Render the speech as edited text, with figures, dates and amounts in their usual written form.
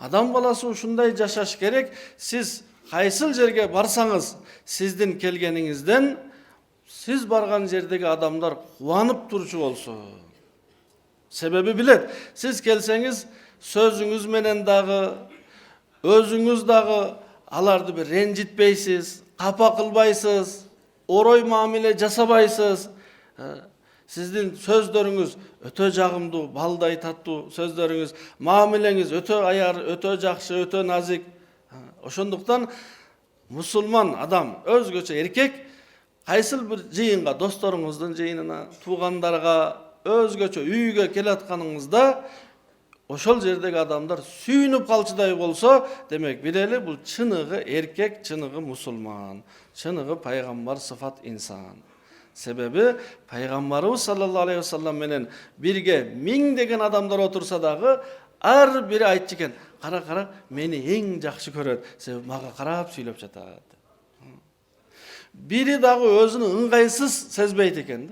Адам баласы ушундай жашаш керек. Сиз кайсыл жерге барсаңыз, сиздин келгениңизден сиз барган жердеги адамдар кубанып турчу болсо. Себеби билет. Сиз келсеңиз, сөзүңүз менен дагы, өзүңүз дагы аларды бир ренжитпейсиз, капа кылбайсыз, орой мамиле жасабайсыз. Сиздин сөздөрүңүз өтө жагымдуу, балдай таттуу сөздөрүңүз, мамилеңиз өтө аяр, өтө жакшы, өтө назик. Ошондуктан мусулман адам, өзгөчө эркек, кайсыл бир жыйынга, досторуңуздун жыйынына, туугандарга, өзгөчө үйгө келатканыңызда ошол жердеги адамдар сүйүнүп калчудай болсо, демек билели, бул чыныгы эркек, чыныгы мусулман, чыныгы пайгамбар сыфат инсан. Себеби пайгамбарыбыз саллаллаху алейхи вассалам менен бирге миңдеген адамдар отурса дагы, ар бири айтчу экен, кара, мени эң жакшы көрөт, себеби мага карап сүйлөп жатат. Бири дагы өзүнү ыңгайсыз сезбейт экен.